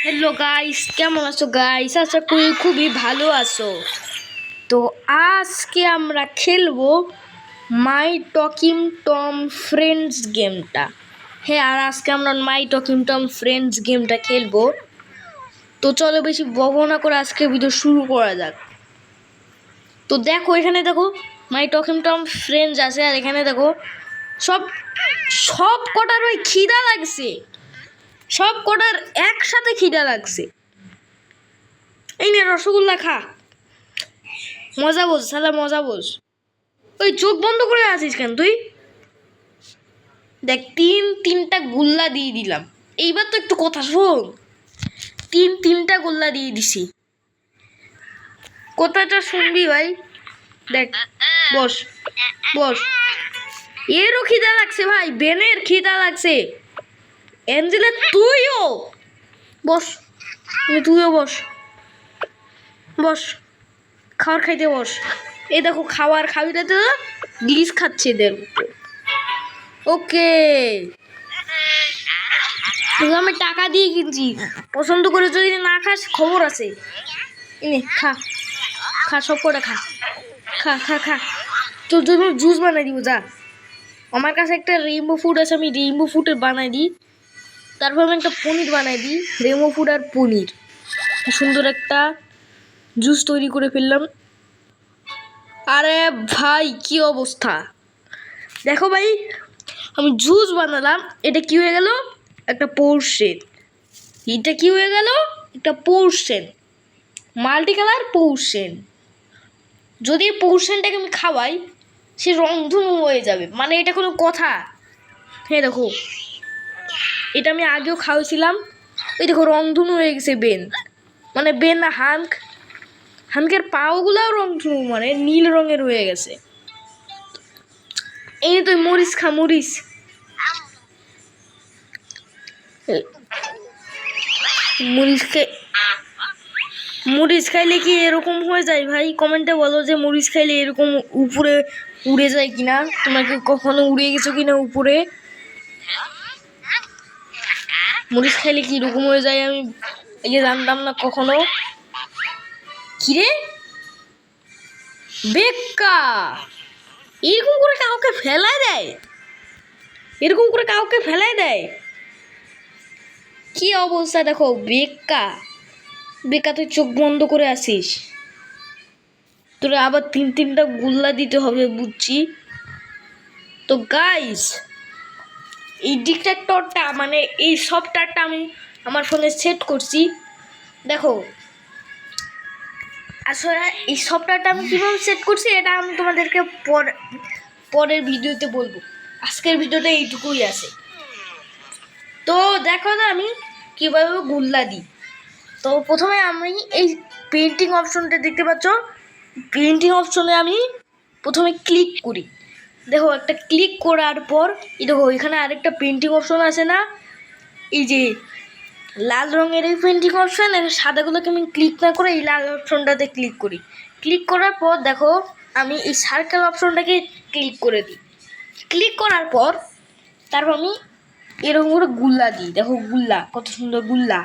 Hello guys, কেমন আছো guys? আশা করি খুবই ভালো আছো। তো আজকে আমরা খেলবো মাই টকিং টম ফ্রেন্ডস গেমটা। হ্যাঁ, আর আজকে আমরা মাই টকিং টম ফ্রেন্ডস গেমটা খেলবো। তো চলো বেশি বকবক করে আজকে ভিডিও শুরু করা যাক। তো দেখো, এখানে দেখো মাই টকিং টম ফ্রেন্ডস আছে, আর এখানে দেখো সব সব কটার ওই খিদা লাগছে, সব কটার একসাথে খিদা লাগছে। এই নে রসগোল্লা খা, মজা বোঝ সালা, মজা বোঝ। ওই চোখ বন্ধ করে আছিস কেন তুই? দেখ, তিনটা গোল্লা দিয়ে দিলাম। এইবার তো একটু কথা শোন। তিনটা গোল্লা দিয়ে দিছি, কথাটা শুনবি ভাই? দেখ, বস বস। এরও খিদা লাগছে ভাই, বেনের খিদা লাগছে। অ্যাঞ্জেলা তুইও বস, তুইও বস বস, খাবার খাইতে বস। এই দেখো খাবার খাবিটা তো গ্লিচ খাচ্ছে এদের। ওকে, আমি টাকা দিয়ে কিনছি, পছন্দ করে যদি না খাস খবর আছে। এনে খা, খা সব করে খা, খা খা খা। তোর জন্য জুস বানাই দিব, যা। আমার কাছে একটা রেইনবো ফুড আছে, আমি রেইনবো ফুডের বানাই দিই। তারপর আমি একটা পনির বানাই দিই, রেইনবো ফুড আর পনির। সুন্দর একটা জুস তৈরি করে ফেললাম। আরে ভাই, কি অবস্থা দেখো ভাই, আমি জুস বানালাম, এটা কি হয়ে গেল? একটা পোর্শন। এটা কি হয়ে গেল? একটা পোর্শন, মাল্টি কালার পোর্শন। যদি এই পোর্শনটাকে আমি খাওয়াই, সে রংধনু হয়ে যাবে, মানে এটা কোনো কথা? হ্যাঁ দেখো, এটা আমি আগেও খাওয়াইছিলাম। এই দেখো রংধনু হয়ে গেছে বেন, মানে বেন না হাঙ্ক, হাঙ্কের পাওগুলাও রংধনু, মানে নীল রঙের হয়ে গেছে। এই তুই মরিচ খা, মরিচ। মরিচ খাইলে কি এরকম হয়ে যায় ভাই? কমেন্টে বলো যে মরিচ খাইলে এরকম উপরে উড়ে যায় কিনা। তোমাকে কখনো উড়ে গেছো কিনা উপরে? মরিচ খাইলে কি এরকম হয়ে যায় আমি জানতাম না কখনো। কিরে বেক্কা, এরকম করে কাউকে ফেলায় দেয়? এরকম করে কাউকে ফেলায় দেয়? কি অবস্থা দেখো বেক্কা। বেকা, তুই চোখ বন্ধ করে আসিস, তোরা আবার তিনটা গোল্লা দিতে হবে বুঝছি। তো গাইস, এই ডিটেক্টরটা, মানে এই সফটওয়্যারটা আমি আমার ফোনে সেট করছি। দেখো, আসলে এই সফটওয়্যারটা আমি কীভাবে সেট করছি এটা আমি তোমাদেরকে পরের ভিডিওতে বলবো। আজকের ভিডিওটা এইটুকুই আছে। তো দেখো না আমি কীভাবে গোল্লা দিই। তো প্রথমে আমি এই পেন্টিং অপশনটা দেখতে পাচ্ছ, পেন্টিং অপশনে আমি প্রথমে ক্লিক করি। দেখো, একটা ক্লিক করার পর এই দেখো এখানে আরেকটা পেন্টিং অপশন আছে না, এই যে লাল রঙের এই পেন্টিং অপশন, সাদাগুলোকে আমি ক্লিক না করে এই লাল অপশনটাতে ক্লিক করি। ক্লিক করার পর দেখো আমি এই সার্কেল অপশনটাকে ক্লিক করে দিই। ক্লিক করার পর তারপর আমি এরকম করে গুল্লা দিই। দেখো গুল্লা, কত সুন্দর গুল্লা,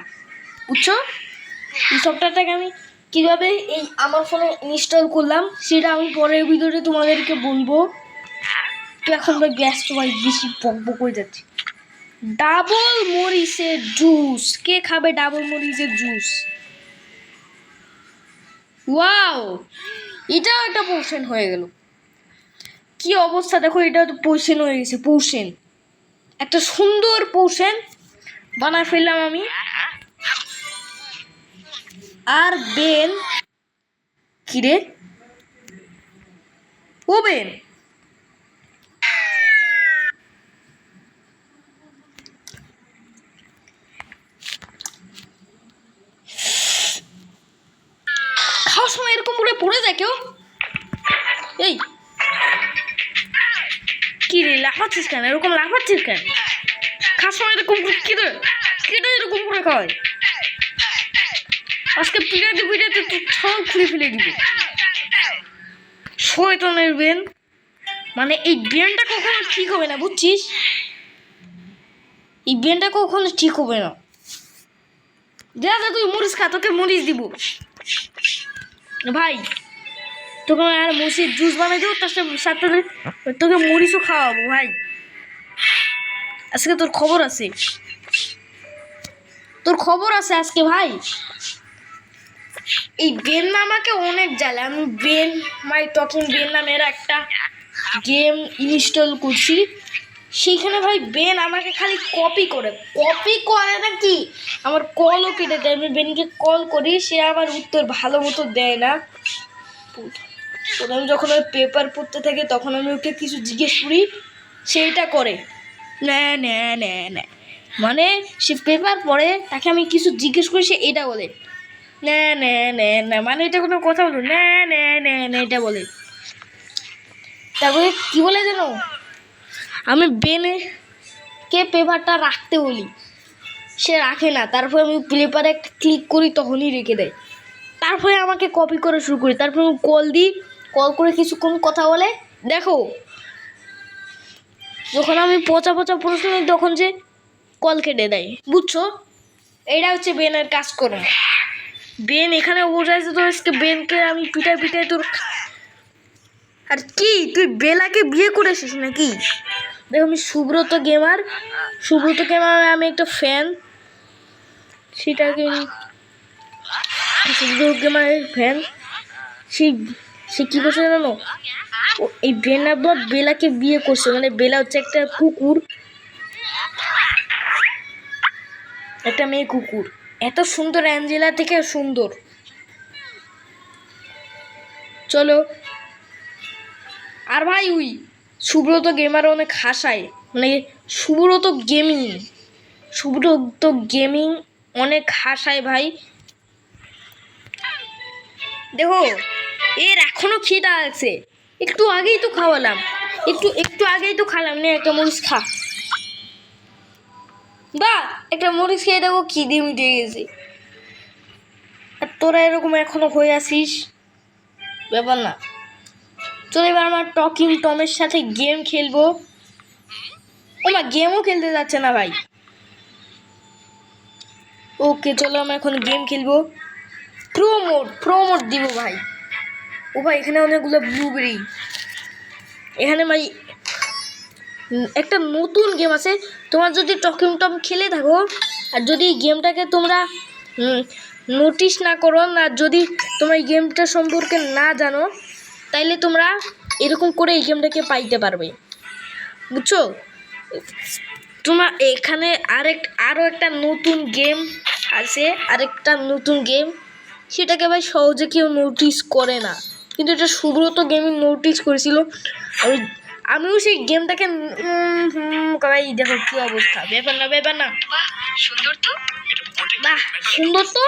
বুঝছো? এই সফটওয়্যারটাকে আমি কীভাবে এই আমার ফোনে ইনস্টল করলাম সেটা আমি পরের ভিডিওতে তোমাদেরকে বলবো। তো এখন ভাই ব্যস্ত ভাই, বেশি বকবক হয়ে যাচ্ছে। ডাবল মরিচের জুস, কে খাবে ডাবল মরিচের জুস? ওয়াও, এটাও একটা পোর্শন হয়ে গেল। কি অবস্থা দেখো, এটাও তো পোর্শন হয়ে গেছে। পোর্শন, একটা সুন্দর পোর্শন বানায় ফেললাম আমি। আর বেন, কিরে ও বেন, খাওয়ার সময় এরকম করে পড়ে যায় কেউ? এই কি রে, লাফাচ্ছিস কেন? এরকম লাফাচ্ছিস কেন? খাওয়ার সময় এরকম কেটে কেটে এরকম করে খাওয়াই? আজকে পিড়াতে পিড়াতে তুই ছল খুলে ফেলে দিবে শয়তানের বেন। মানে এই বেনটা কখনো ঠিক হবে না, বুঝছিস? এই বেনটা কখনো ঠিক হবে না। যা যা তুই মরিচ খা, তোকে মরিচ দিব ভাই। তোকে আর মরিচের জুস বানাই দেবো, তার সাথে তোকে মরিচও খাওয়াবো ভাই। আজকে তোর খবর আছে, তোর খবর আছে আজকে ভাই। এই বেন আমাকে অনেক জ্বালে। আমি বেন মাই টকিং বেন নামের একটা গেম ইনস্টল করছি, সেইখানে ভাই বেন আমাকে খালি কপি করে নাকি আমার কলও কেটে দেয়। আমি বেনকে কল করি, সে আবার উত্তর ভালো মতো দেয় না। আমি যখন ওই পেপার পড়তে থাকে তখন আমি ওকে কিছু জিজ্ঞেস করি, সেইটা করে না না না না, মানে সে পেপার পড়ে, তাকে আমি কিছু জিজ্ঞেস করি, সে এটা বলে না না না না, মানে এটা কোনো কথা বলো না না না না, এটা বলে। তারপরে কি বলে জানো, আমি বেনে কে পেপারটা রাখতে বলি, সে রাখে না। তারপরে আমি পেপারে একটা ক্লিক করি, তখনই রেখে দেয়। তারপরে আমাকে কপি করা শুরু করি। তারপরে আমি কল দিই, কল করে কিছুক্ষণ কথা বলে, দেখো যখন আমি পচা প্রশ্ন নিই তখন যে কল কেটে দেয়, বুঝছো? এইটা হচ্ছে বেনের কাজকর্ম। বেন এখানে বোঝাইছে তো, আজকে বেনকে আমি পিটাই তোর। আর কি তুই বেলাকে বিয়ে করেছিস নাকি? দেখো আমি সুব্রত গেমার আমি একটা ফ্যান, সেটাকে সুব্রত গেমারের ফ্যান। সে কী করছে জানো, এই বেনাবাদ বেলাকে বিয়ে করছে। মানে বেলা হচ্ছে একটা কুকুর, একটা মেয়ে কুকুর, এত সুন্দর, অ্যাঞ্জেলা থেকে সুন্দর। চলো। আর ভাই ওই সুব্রত গেমার অনেক হাসায়, মানে সুব্রত গেমিং অনেক হাসায় ভাই। দেখো এর এখনো খিদা আছে, একটু আগেই তো খাওয়ালাম, একটু আগেই তো খালাম। নে একটা মরিচ খা, বা একটা মরিচ খেয়ে দেখো খিদে মিটে গেছে। আর তোরা এরকম এখনো হয়ে আসিস, ব্যাপার না। চলো এবার আমার টকিং টমের সাথে গেম খেলবো। ওমা গেমও খেলতে যাচ্ছে না ভাই। ওকে চলো আমরা এখন গেম খেলবো। প্রো মোড দিব ভাই। ও ভাই এখানে অনেকগুলো ব্লুবেরি। এখানে ভাই একটা নতুন গেম আছে, তোমার যদি টকিং টম খেলে থাকো আর যদি গেমটাকে তোমরা নোটিস না করো, না যদি তোমরা এই গেমটা সম্পর্কে না জানো, তাইলে তোমরা এরকম করে এই গেমটাকে পাইতে পারবে, বুঝছো? তোমার এখানে আরও একটা নতুন গেম আছে, সেটাকে ভাই সহজে কেউ নোটিস করে না, কিন্তু এটা সুব্রত গেমিং নোটিস করেছিল। আমিও সেই গেমটাকে ভাই দেখো কি অবস্থা, ব্যাপার না সুন্দর তো, বাহ সুন্দর তো।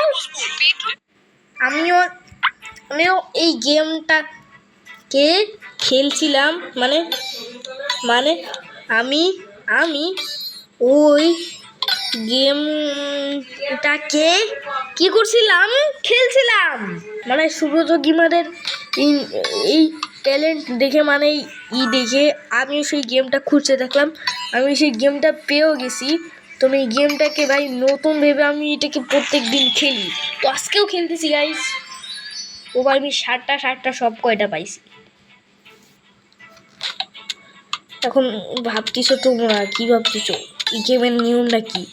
আমিও এই গেমটাকে খেলছিলাম, মানে আমি ওই গেমটাকে কি করছিলাম, খেলছিলাম। মানে সুব্রত গেমারের এই ট্যালেন্ট দেখে, মানে দেখে আমিও সেই গেমটা খুঁজতে থাকলাম। আমি সেই গেমটা পেয়েও গেছি। তো আমি এই গেমটাকে ভাই নতুন ভেবে আমি এটাকে প্রত্যেক দিন খেলি। তো আজকেও খেলতেছি গাইস। ও ভাই আমি 60টা সব কয়টা পাইছি। এখন ভাবতেছো তোমরা, কি ভাবতেছো এই গেমের নিয়মটা কি?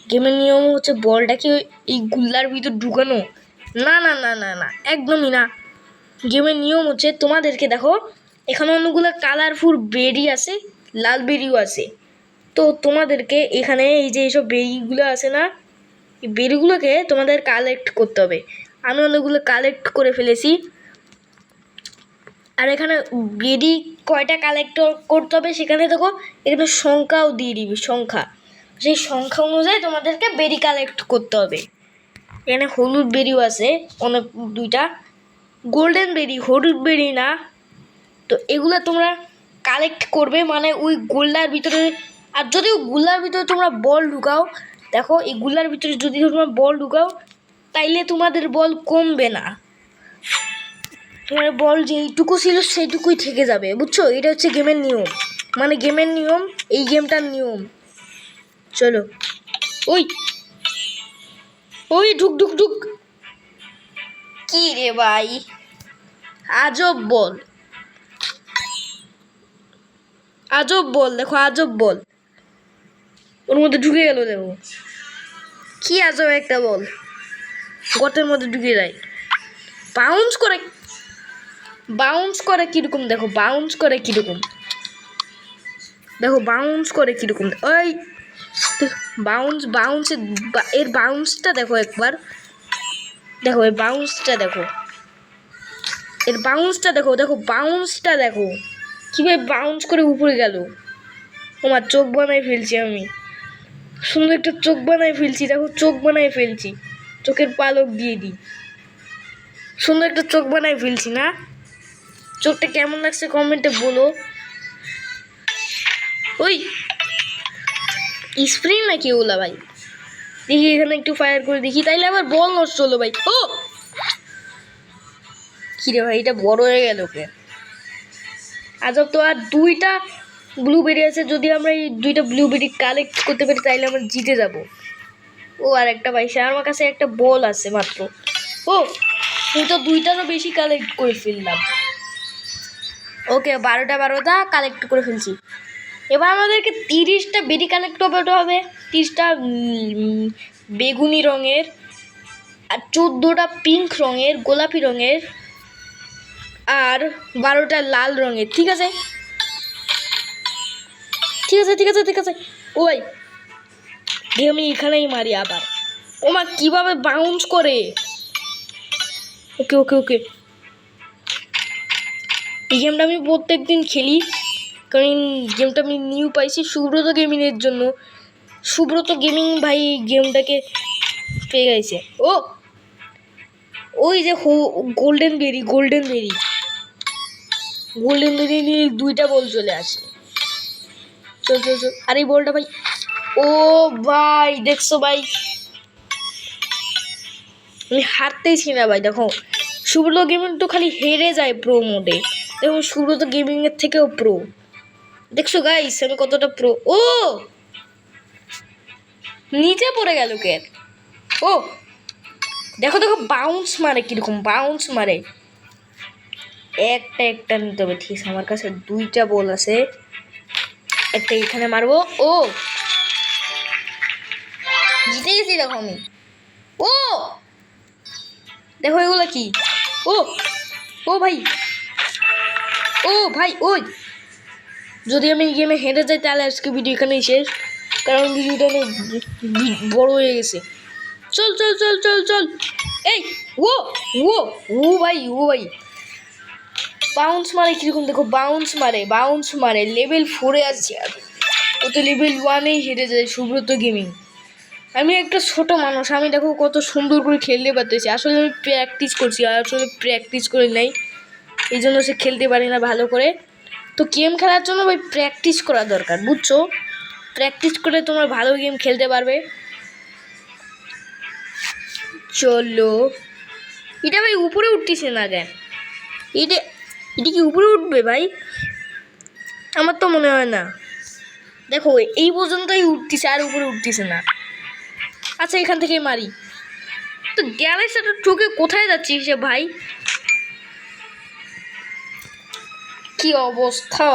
গেমের নিয়ম হচ্ছে বলটাকে এই গুল্লার ভিতর ঢুকানো। না না না না না, একদমই না। গেমের নিয়ম হচ্ছে তোমাদেরকে দেখো, এখানে অনেকগুলো কালারফুল বেরি আছে, লাল বেরিও আছে। তো তোমাদেরকে এখানে এই যে এইসব বেরিগুলো আছে না, এই বেরিগুলোকে তোমাদের কালেক্ট করতে হবে। আমি অনেকগুলো কালেক্ট করে ফেলেছি। আর এখানে বেরি কয়টা কালেক্ট করতে হবে সেখানে দেখো, এখানে সংখ্যাও দিয়ে দিবি, সংখ্যা। সেই সংখ্যা অনুযায়ী তোমাদেরকে বেরি কালেক্ট করতে হবে। এখানে হলুদ বেরিও আছে অনেক, 2টা গোল্ডেন বেরি, হলুদ বেরি না। তো এগুলো তোমরা কালেক্ট করবে, মানে ওই গোল্লার ভিতরে। আর যদি ওই গোল্লার ভিতরে তোমরা বল ঢুকাও, দেখো এই গোল্লার ভিতরে যদি তোমরা বল ঢুকাও, তাইলে তোমাদের বল কমবে না, তোমার বল যেইটুকু ছিল সেইটুকুই থেকে যাবে, বুঝছো? এটা হচ্ছে গেমের নিয়ম, এই গেমটার নিয়ম। চলো ওই ওই ঢুক ঢুক ঢুক। কি রে ভাই, আজব বল, আজব বল, দেখো আজব বল, ওর মধ্যে ঢুকে গেল। দেখো কি আজব একটা বল, গর্তের মধ্যে ঢুকে যায়। বাউন্স করে, বাউন্স করে কিরকম, দেখো বাউন্স করে কিরকম, দেখো বাউন্স করে কিরকম। ওই বাউন্স, বাউন্সের এর বাউন্সটা দেখো একবার, দেখো এর বাউন্সটা দেখো, এর বাউন্সটা দেখো, দেখো বাউন্সটা দেখো কীভাবে বাউন্স করে উপরে গেল। আমার চোখ বানাই ফেলছি আমি, সুন্দর একটা চোখ বানাই ফেলছি, দেখো চোখ বানাই ফেলছি, চোখের পালক দিয়ে দিই, সুন্দর একটা চোখ বানাই ফেলছি না? চোখটা কেমন লাগছে কমেন্টে বলো। ওই স্প্রিং নাকি ওলা ভাই, দেখি এখানে একটু ফায়ার করে দেখি, তাইলে আবার বল নষ্ট হলো ভাই। ও কিরে ভাই, এটা বড় হয়ে গেল কে? আজব তো। আর দুইটা ব্লুবেরি আছে, যদি আমরা এই দুইটা ব্লুবেরি কালেক্ট করতে পারি তাইলে আমরা জিতে যাব। ও আর একটা পাইছে, আমার কাছে একটা বল আছে মাত্র। ও তুই তো দুইটারও বেশি কালেক্ট করে ফেললাম। ওকে 12টা কালেক্ট করে ফেলছি। এবার আমাদেরকে 30টা বেরি কালেক্ট করতে হবে, 30টা বেগুনি রঙের, আর 14টা পিঙ্ক রঙের, গোলাপি রঙের, আর 12টা লাল রঙের। ঠিক আছে ঠিক আছে ঠিক আছে ঠিক আছে। ওই দিয়ে আমি এখানেই মারি আবার। ও মা কীভাবে বাউন্স করে। ওকে ওকে ওকে, এই গেমটা আমি প্রত্যেক দিন খেলি, কারণ গেমটা আমি নিউ পাইছি সুব্রত গেমিংয়ের জন্য। সুব্রত গেমিং ভাই গেমটাকে পেয়ে গেছে। ও ওই যে golden berry, golden berry, golden berry নিয়ে 2টা বল চলে আসে। চল চল চল, আর এই বলটা ভাই, ও ভাই দেখছো ভাই, আমি হারতেইছি না ভাই। দেখো সুব্রত গেমিং তো খালি হেরে যায় প্রো মোডে, দেখো সুব্রত গেমিংয়ের থেকেও প্রো। দেখছো গাইস আমি কতটা প্রো। ও নিচে পড়ে গেল কে? ও দেখো দেখো বাউন্স মারে কিরকম, বাউন্স মারে। একটা নিতে হবে। ঠিক আছে, আমার কাছে 2টা বল আছে, একটা এখানে মারবো। ও জিতে গেছি দেখো আমি। ও দেখো এগুলো কি। ও ও ভাই, ও ভাই, ওই যদি আমি এই গেমে হেরে যাই তাহলে আজকে ভিডিও এখানেই শেষ, কারণ ভিডিওটা অনেক বড় হয়ে গেছে। চল চল চল চল চল। এই ও ও ও ভাই, ও ভাই বাউন্স মারে কিরকম, দেখো বাউন্স মারে, বাউন্স মারে। লেভেল 4-এ আছে, আর ও তো লেভেল 1-এই হেরে যায় সুব্রত গেমিং। আমি একটা ছোট মানুষ, আমি দেখো কত সুন্দর করে খেলতে পারতেছি। আসলে আমি প্র্যাকটিস করছি, আর আসলে প্র্যাকটিস করে নাই, এই জন্য সে খেলতে পারি না ভালো করে। তো গেম খেলার জন্য ভাই প্র্যাকটিস করা দরকার, বুঝছো? প্র্যাকটিস করে তোমরা ভালো গেম খেলতে পারবে। চলো, এটা ভাই উপরে উঠতেছে না কেন? এটা এটা কি উপরে উঠবে ভাই? আমার তো মনে হয় না। দেখো এই পর্যন্তই উঠতেছে, আর উপরে উঠতেছে না। আচ্ছা এখান থেকেই মারি। তো গ্যালের সাথে ঠুকে কোথায় যাচ্ছিস সে ভাই? কি অবস্থা।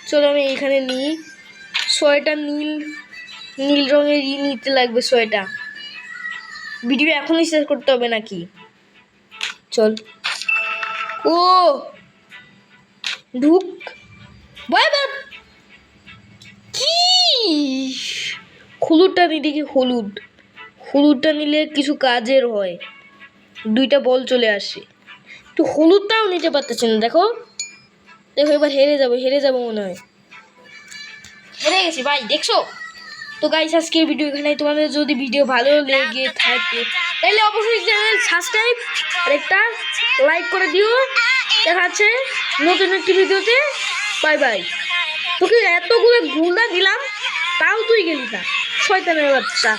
চলো আমি এখানে নিই। সোয়েটার নীল, নীল রঙের নিতে লাগবে সোয়েটার। ভিডিও এখনই শেষ করতে হবে নাকি? চল। ও ঢুক বাই বাই। কি হলুদটা নিই দেখি, হলুদ, হলুদটা নিলে কিছু কাজের হয়। 2টা বল চলে আসে, তো হলুদটাও নিতে পারতেছি না। দেখো দেখো এবার হেরে যাবো মনে হয়। হেরে গেছি ভাই, দেখছো তো গাইস। আজকের ভিডিও এখানে। তোমাদের যদি ভিডিও ভালো লেগে থাকে তাহলে অবশ্যই চ্যানেল সাবস্ক্রাইব আর একটা লাইক করে দিও। দেখা যাচ্ছে নতুন একটি ভিডিওতে। Bye bye. তোকে এতগুলো গুন্ডা দিলাম তাও তুই গেলি না, শয়তানের বাচ্চা।